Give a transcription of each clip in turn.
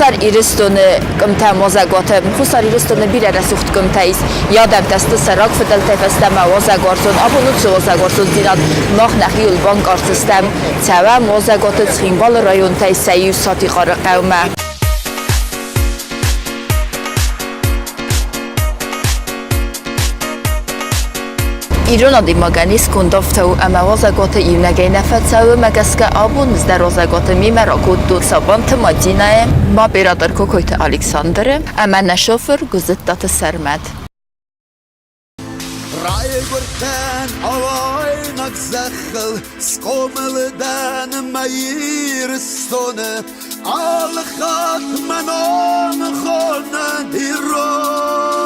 خسر ایرستون کمتر موزگات خسر ایرستون بیره رسوخت کمتیز یادم دست سراغ فدل تفستم موزگارتون آبونوت موزگارتون دیراد ماه نخیل بانک آرسستم توا موزگات تخیمبال رایون تای سیو ساتی خار قومه ایران دیماگانیس کندافته و اموازگات ایونگی نفت سو مگسک آبون از در وزگات میمراکود دو سابانت مادینه ما برادر کوکویت الکساندر اما نشوفر گزدت سرمد رای گرتن آوای نگزخل سقوملدن میرستونه آل خط منام خونه ایران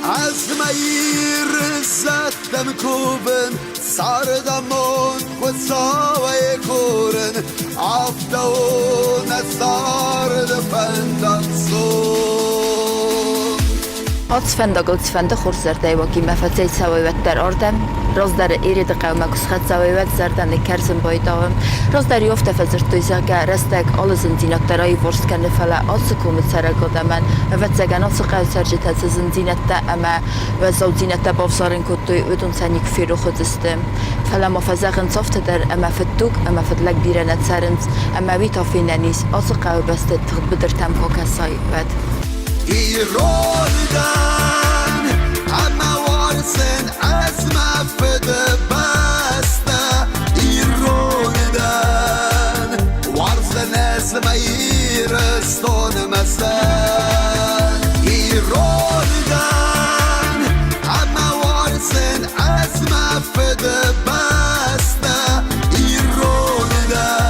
از میر زدم کوبن سردمون خساوی کورن آفتون سارد فندم سون آتفندا گلتفندا خورزرده و کی مفتی سوایت در آردم راز در ایرد قوم کسخت سوایت زردن کرزن بایداوم راز در یافت فزرت دویزاگه رستگ آل زندینات درای ورست کنه فلا آس کومت سرگادمن و زگن آس قو سرجت از زندینت اما و زودینت بافسارن کدوی ودون سنیک فیرو خودستم فلا مفزقن صفت در اما فتوک اما فتلک بیرنت سرنز اما وی تافین نیست آس قو بست تخت بدرتم کوکسای ود ایرانیدن اما وارسن از مفد بسته ایرانیدن وارسن از میرستان مسن ایرانیدن اما وارسن از مفد بسته ایرانیدن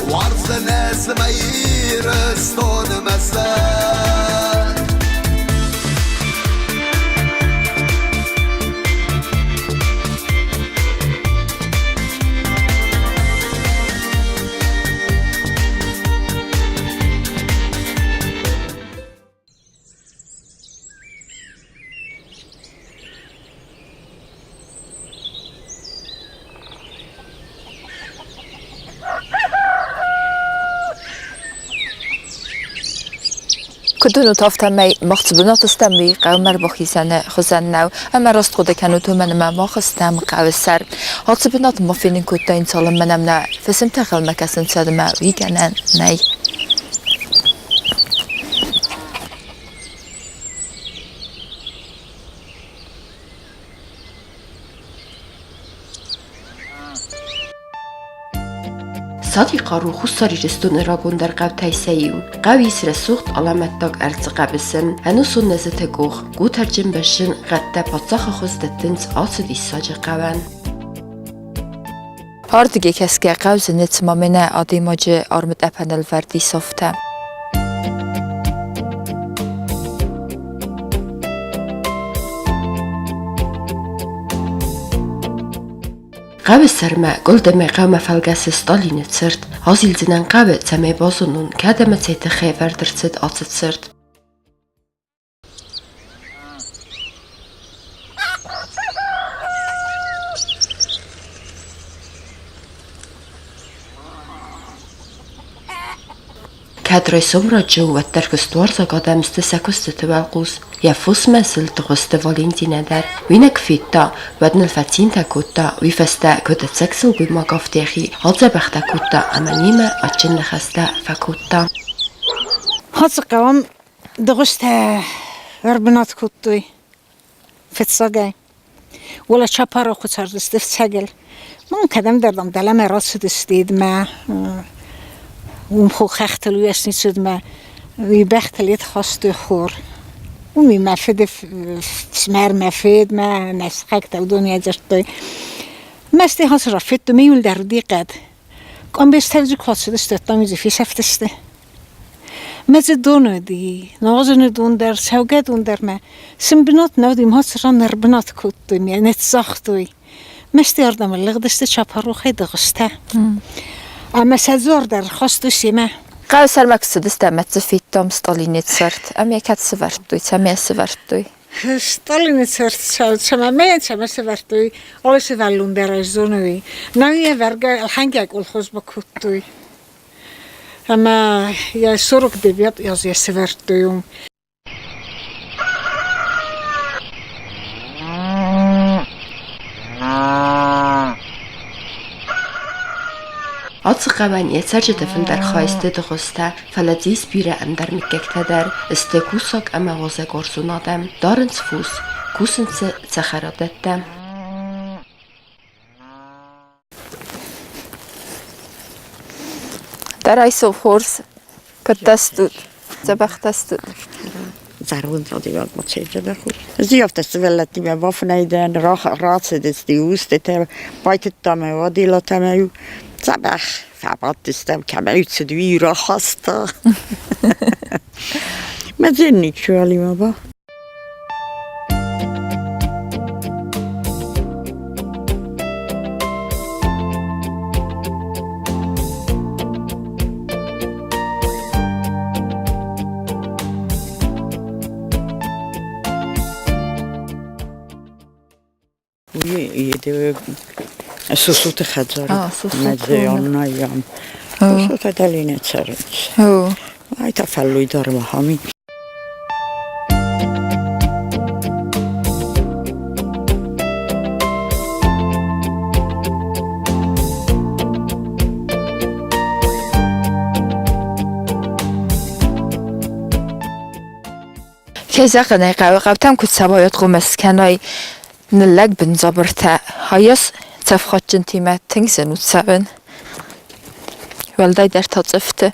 وارسن از میرستان مسن کدوم تافتم می مختصبنات استمی قومر بخیزنه خزن نو اما راست خود کنو تو من ما مخستم قو سر حسبنات مفینین کتا این سال منم نه فسم تخل مکسن ساد ما ویگنن نی صديقة رو خسر رستون راگون در قو تایسیو قوی سر سوخت علامت داگ ارز قبسن هنوسون نزت گوخ گو ترجم بشن غده پاتساخ خوز دتنز آسد ایساج قوان هاردگی کس که قوز نتمامنه آدی ماجه آرمد اپنل وردی صفته قو سرما گلدم قوم فلگس ستالین سرد هازیل زنن قو تمی بازونون کدم تیت خیور درسد آتت سرد کدرای سمرا جو و درکستوار زاگادم است سکست توالقوس یا فوس مسل تغست والینتینه در وینک فیتا ودن الفتین تکوتا ویفسته کدت سکسل بی مقافتیخی حالزه بخته کوتا اما نیمه اچن لخسته فکوتا حالز قوام دغسته وربنات کوتوی فتساگه ولا چپارا خود سردسته فتساگل من کدم دردم دلم راست دستید ما خو خختلوی است نیست ما وی بختلیت خواست خور می مفید سمر مفید ما نسخک تا دنیا جشتوی مستی هاس رفت تو میول در دیقد کام بیشتر خواست است تا میزی فی سفتسته مزه دونه دی نازن دون در سوگه دون در ما سنبنات نودیم هاس را نربنات کتوی می نت ساختوی مستی آردم لغدسته چپارو خیلی دغسته اما سزار در خواست سیمه قو سر مکسد استمت فیتام ستالینیت سرد اما یکت سورد دوی تمی سورد دوی ستالینیت سرد شما میان شما سورد دوی آلش ولون در از دونوی نمیه ورگه الحنگه اول خوز با کت دوی Ama jag såg det vet jag är svårt ju. Ацгаван яцаржэдэфэн дархайстэд госта фаладис бире андар миккектадер эсте кусок амагозэг орсунадам доренц фус кусэнцэ цахарадаттам. Дарайсо хорс катастут забахтастут. Зарун зодивал мочеда ху. Зиофтас велати ме вофнайден раацэдэс ди устэтэ байтэтаме вадилатаме забах фабаттыстам камэүцэд вира хаста. Мэдэн чуали маба. Иде сусут хазар. Мэдэн ям. Сусут далине царч. Ай тафаллуй дармахами. Кезагнай гавтам кутсавоят гумасканай нэлэг бэн забарта хаяс цавхачин тимэ тэнгсэн үсавэн валдай дээр тоцфтэ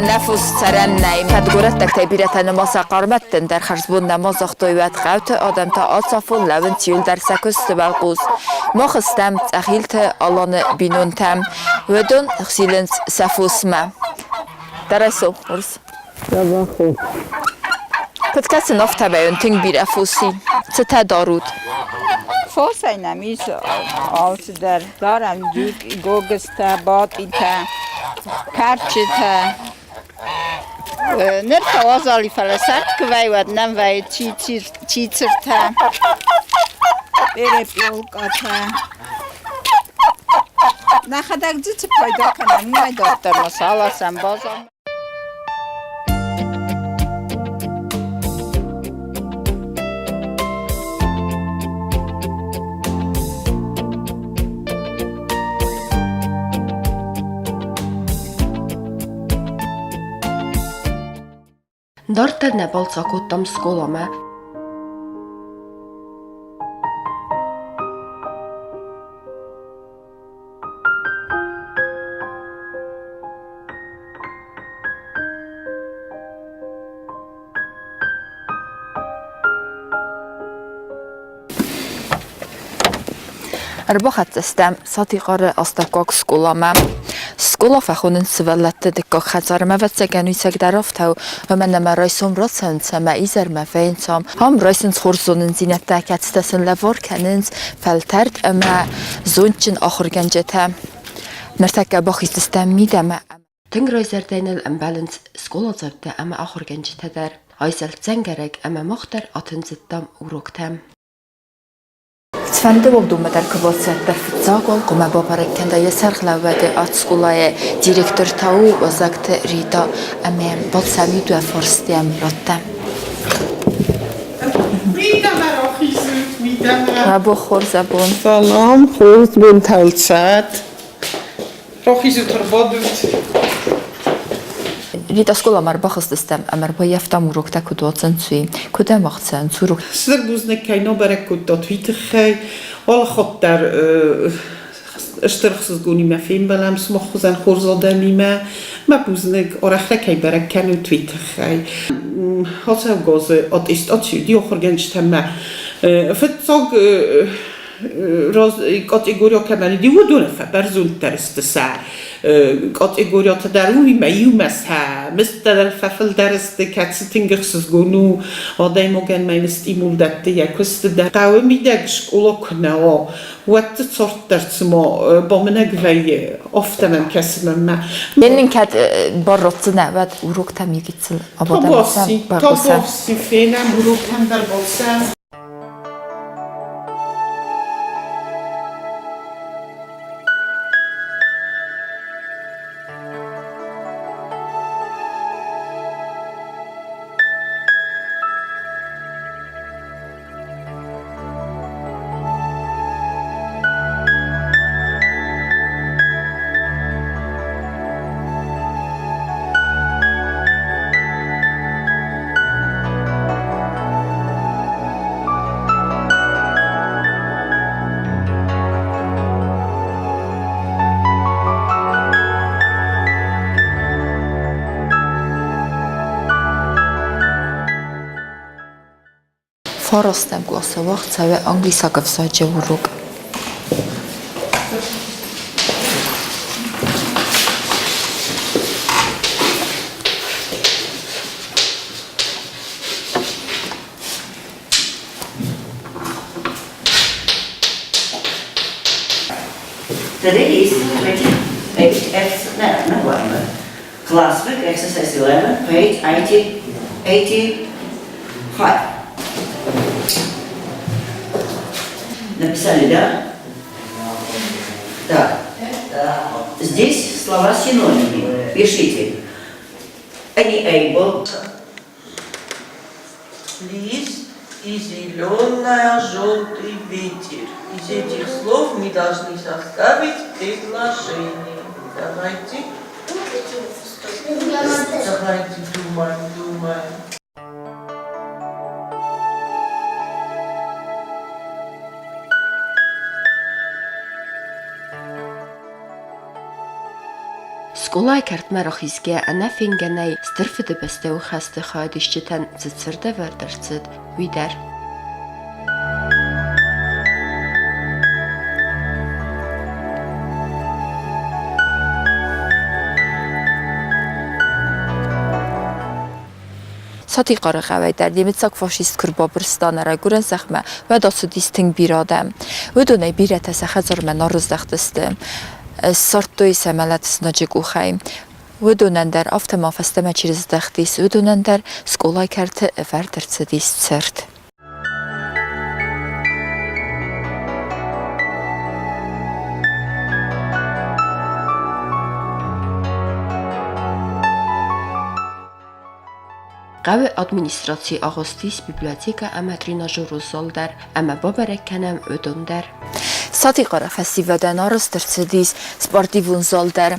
نفوس سرن نیم پدگورت دکتای بیرت نماز قارمتن در خرزبون نماز اختویت قوت آدم تا آتصافون لون تیول در سکست بلقوز ما خستم تخیلت آلان بینون تم و دون خسیلنس سفوس ما در ایسو ورس پدکست نفت بیون تنگ بیر افوسی ستا دارود فوسای نمیز آوت در دارم گوگستا باطیتا karczyta nerka wazali falasatkę wajład nam waj cicirta bere piłkata na chadak dzieci pojdoka na mnie doktor masala sam bazam Дортер не болцакуттам сколама. Arbachat استم صديقار أصدقاء سكولا ما سكولا فخونن سوالت دكاك خزار ما وتسجنوي سجدرافتو ومن ما رئيسهم رأسن سما إزر ما فينسام هم رئيسن خورزونن زينت تاكت استسن لفور كننز فلترد أما زونچن آخر جنجتها نرتكب بخيست استم ميدما Тэнгэройсэрдэн амбаланс сколозавта ама ахор гэнжтэдэр айсал цэнгарэг ама мохтар атэнзэттам урогтам Sfende oldu medar kıvalsetler fıtsağol kuma babarekkende yeser xlavede at skolaya direktör tau vazakte rita amem bal savidu forstiem rottem. Rabo خور زبون سلام خوز بون تلسد راخیزو تربادوت Rita skola mar baxısdıstam amar ba yaftam urokta kudotsan tsui kudam axtsan tsuruk سرگوزنه که اینا برای کد داد ویتخی حالا خود در اشترخص گونی ما فیلم بلم سما خوزن خورزاده نیمه ما بوزنگ آرخه که برای کنو تویتخی حالا گازه آت است آت شدی آخر گنجت همه فتساگ کاتگوریا کمالی دیو دونه فبرزون درست سر کاتگوریا تداروی میوم است مثل در ففل درست کسی تنگخص گونو آدای مگن می استیمول داده یکست در قومی دکش کلا کنه وقت صورت درس ما با من گویی افتادم کسی من Benim kat barrotsu nävet urokta migitsil تابوسی فینم بروکم در باسم Farostem głosować całe anglisakę w sadzie urok. Today is classwork exercise 11, page 85. Написали, да? Так. Здесь слова синонимы. Пишите. Unable. Лист и зеленая, желтый ветер. Из этих слов мы должны составить предложение. Давайте думаем. Skolay kartmar xizge ana finganay stirfide beste u xaste xadishtan zitsirde verdertsid wider. Sati qaraqavay در دیمیتساک فاشیست کربابرستان را گورن زخمه و داسو دیستنگ بیرادم و دونه بیرت سخزر من روز دختسته سارتوی سمالت سنجک او خیم و دونن در آفت ما فستم چیز دختیس و دونن در سکولای کرت وردرت دیست سرد قوی ادمنستراسی آغوستیس بیبلیوتیکا اما تریناژور زالدر اما بابرکنم ادوندر ساتی قرا فستیوال نارسترسدیس سپارتیون زالدر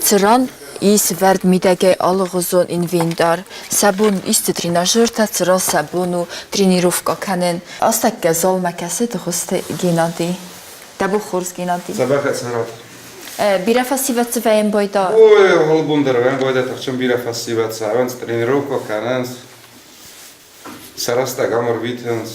تران ایس ورد میدگه آلغوزون اینویندار سبون ایست تریناژور تا تران سبونو ترینیروفکا کنن استک گزال مکسه دخست گینادی دبو خورز گینادی صباح سرات بیره فستیوال سویم بایدا اوه هالبوندر وين بويدا تخشم بيرا فستيفال ساونس ترينيروكو كاننس سراستا غامور ويتنس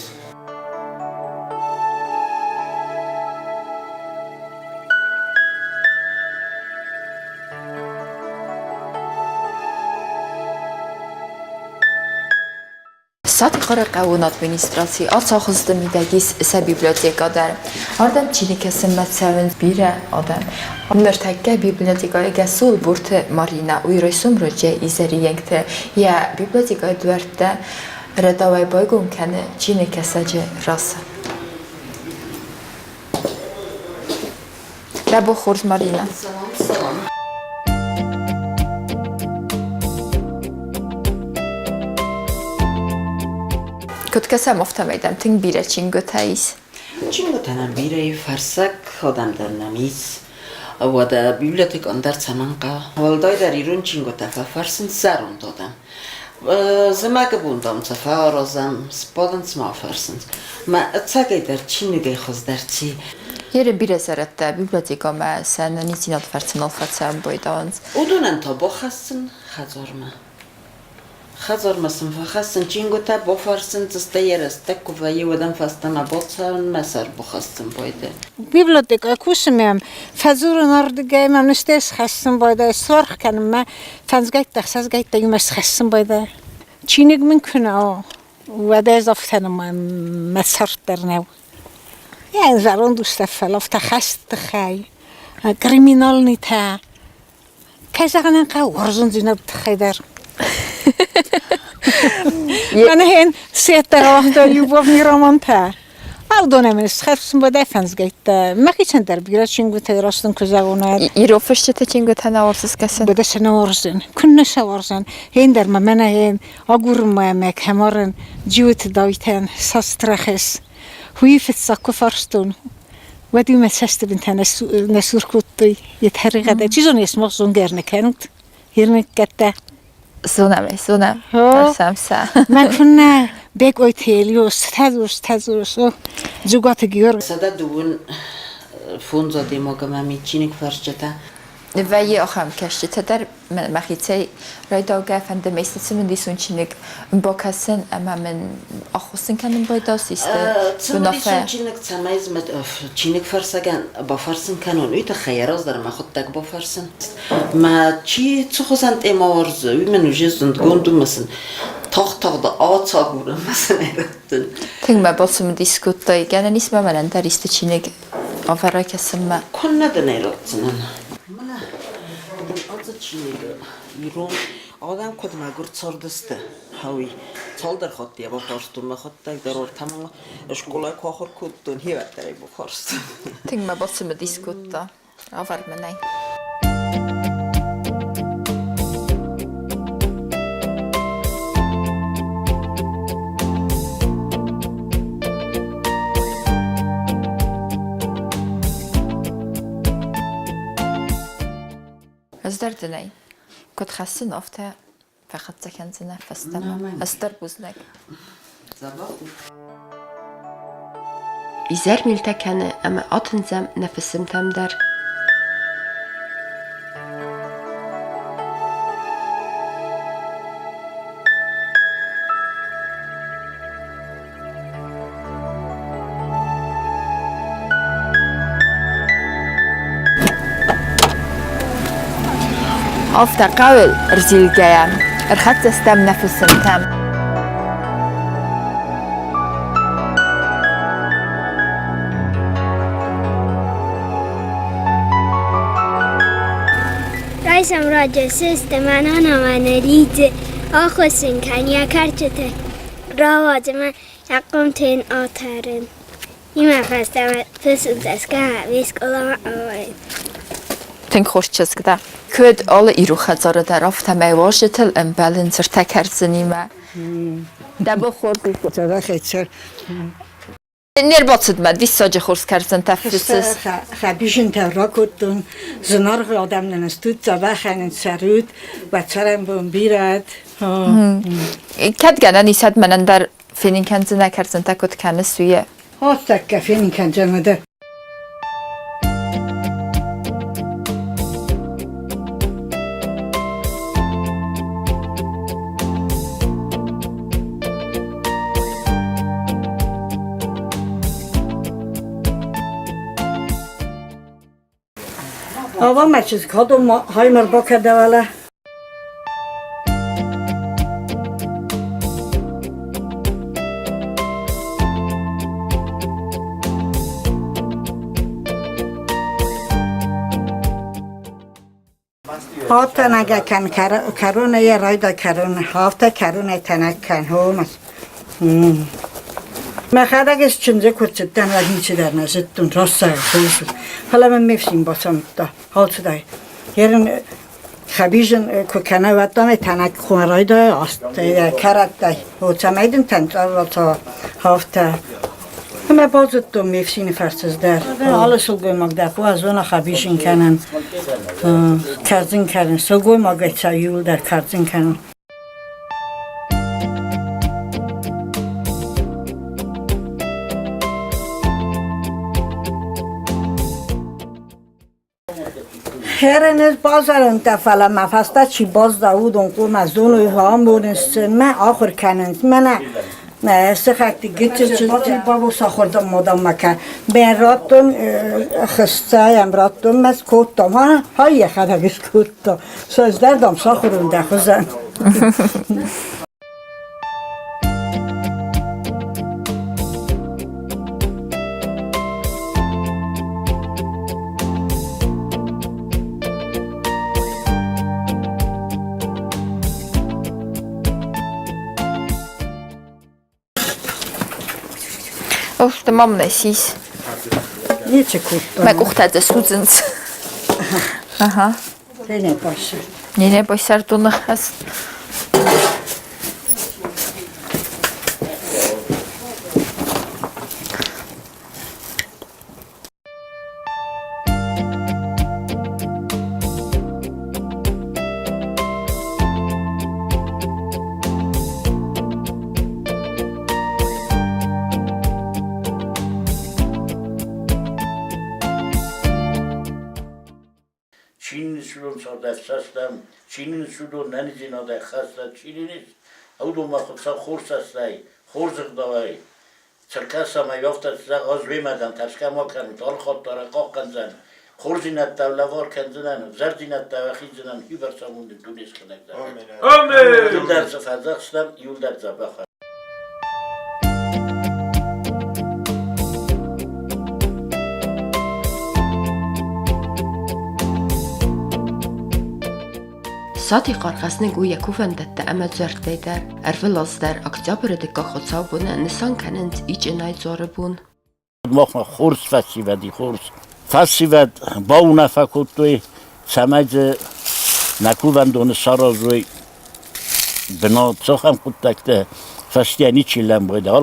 ساعت قرار قوون ادمنستراسی آساخست میدگیس سه بیبلیوتیکا در آردم چینی کسی متساوند بیره آدم مرتکه بیبلیوتیکای گسول برت مارینا ویروسوم رو جه ایزری ینگته یا بیبلیوتیکای دورته رداوی بایگون کنه چینی کسی جه راسه دبو خورز مارینا كنت كسام افتميدم تنگ بيره چينگو تايس چینگو تنم بیره فرسک آدم در نمیز و در بیبلیوتک اندر سمنقا والدای در ایران چینگو تفا فرسن سرون دادم زمگه بوندم تفا آرازم سپادن سما فرسن ما اتساقی در چینگه خوز در چی Jere bire szerette bibliotéka sen nicinat farcen alfatszám bojdans. Udunán ta bokhaszın hazorma. Hazormasın fakhaszın çingo ta bofarsın tsta yereste kuvayi wadan fastana botsan mesar bokhaszın boyda. Biblioteka kusmem fazurun ardıgay men istes khaszın boyda sorx kanım ma fanzgayt taxsaz gayt yumas khaszın boyda. Çinig mümkün o. Wada zaftanım mesar dernev. Yani zarun dostafel of taxast txay. Kriminalni ta. Kazagnan qa warzun zinab txaydar. Ana hen setter after ljubovni roman ta. Aldona men schafsın bu defens gayt. Ma khiçen der biraz çingu ta rastın kuzaguna. İro fışçete çingu ta navarsız kesin. Bu da sana varzın. Kunna şavarzın. Hen der ma mena hen agurum ma mek hamarın jiwt dayten sastraxes. Huyfet sakku farstun. ودي ما تشست بنت نسور كوتي يتحرق هذا جيزون يسمع زونجرنا كانت هيرنك كتا زونم سامسا ما كنا بيك اوتيليوس تازوس زوجات جيور Sada duvun funza demoga mi çinik farçata. و یه آخرم کشتی تا در مخیطه رای داگه فنده میسته سمن دیسون چینک با کسن اما من آخوستن کنم باید داستیسته Çimdisün çinik samayız met çinik farsagan ba farsın kanon üy ta xayraz dar ma xuttak ba farsın. Ma çi tsuxusan tema varz men ujezun gondumasın. Taxtaqda ağaç ağurmasın eratın. تنگ باسم دیسکوتای گنه نیست من در است چینک آورا کسم ما Konna da ne eratın ana. Mana azı çinik İran adam kodma gur çordiste. Hawi çaldar xatti ba farstum ma xattak dar or tamam şkola koxur kuttun hivatay bu farstum. تنگ باسم دیسکوتا آور منای از درد نی کد خسته نافته فقط سکن زنه فستم از در بوزنگ İzer miltekene ama atınzam nefesim temder. آفتا قول رزیل گیم ارخط استم نفسم تم رئیسم راجع سیستمان آنمان لید آخوستن کنیا کرچته راوات من یقوم تین آترن ایمه خستم پسود دستگاه ویسک علام آوید تنگ خوش چزگده کد آل ایرو خزاره در آفتا میواشتل امبالنسر تکرزنی ما دبا خوردی Çada xeçer. نیر باتد ما دیس ساجه خورس کرزن تفرسس Xabişin terra kuttun. Zınar adamdan stut zabaxanin sarut و çarem bun birat. کد گنه نیسد منن در فینین کنزن نکرزن تکد کنه سویه Hastak kafenin kancamada. Hava maçız kadın haymer bakar devala. Hafta naga kan karona ya rayda karona hafta karona tanak kan homas. ما خدا گس چنجه کرد دن و هیچ در نزد دن راست خوش حالا من میفسیم باسم دا حال شده یرن خبیجن که کنه و دامه تنک خونرای دا است کرد دا و چمیدن تنجار تا هفته همه بازد دو میفسین فرسز در حالا سلگوی مگده خو از اون خبیجن کنن کرزین کنن سلگوی مگده چایول در کرزین کنن هرنز بازارن تفعل مفسته چی باز داود اون قوم از دونوی هم بودنستن من آخر کنند من نه سختی گیت بابو ساخوردم مادام مکن بین راتون خسته ام راتون مز کودم های خداگش کودم ساز دردم ساخورم دخوزن Of de mam nesies. Nietje kudam. Meg ochtad suzens. Aha. Ne başı. Ne başar donu has. Çin'in sürüm sarda saslam, Çin'in sürüm nenizin aday khasla Çin'iniz, avdu makutsa khorsasday, khorzık davay. Çerkasama yofta size az vermeden terskama kanıt, al khattara qalqanzan, khorzinat davlavar kanzan, zardinat davakhizinan hibersamundin dunis kınaklar. Amin. Yıldar zafazaqslam, yıldar zabaxa. Սաթի qarqasնիկ ու եկուվեն դետը əmə ձərtəydə, ərvil azlər ակտյաբրը դկա խոցավունը նսան կənենց իճնայ ծորıbun. Մոխնա խորս ֆասիվադի խորս. Ֆասիվադ բաունա ֆակուտոյ սամայձը նակուվան դոնը սարազոյ բնա ծոխամ կուտակտը ֆաստիանի չիլան բոյդա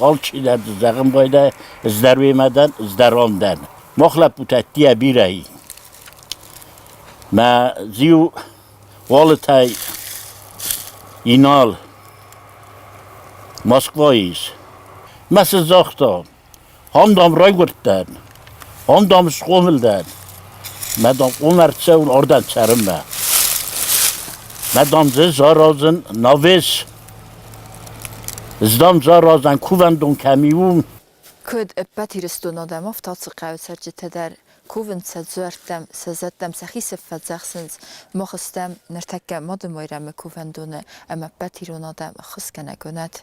al չիլար զաղım բոյդա զդարվեմադան զդարոմդան. Մոխլա պուտատիա բիրայի. Մա զիու Valetay inal Moskvayız. Mesela zaxta hamdam raygurtdan, hamdam skovildan. Madam umertseun oradan çarımma. Madam zarazın naves. Zdam zarazan kuvendon kamiyum. Köd öpbetiriston adam of tatsı qavsarcıtedar. Kuvin sezörtem, sezettem, sexisef fedzaxsins, moxistem, nertekke mademoireme kuvendone, ama petironadem, xiskene gönet.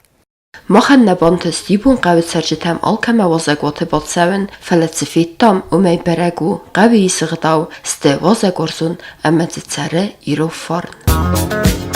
Mochen nebantës dibun qavit sərcitəm alkəmə vazagotı batsəvin, fəletsifittam umey beregu, qavi isıqdav, ste vazagorsun, əməcitsəri iro farn.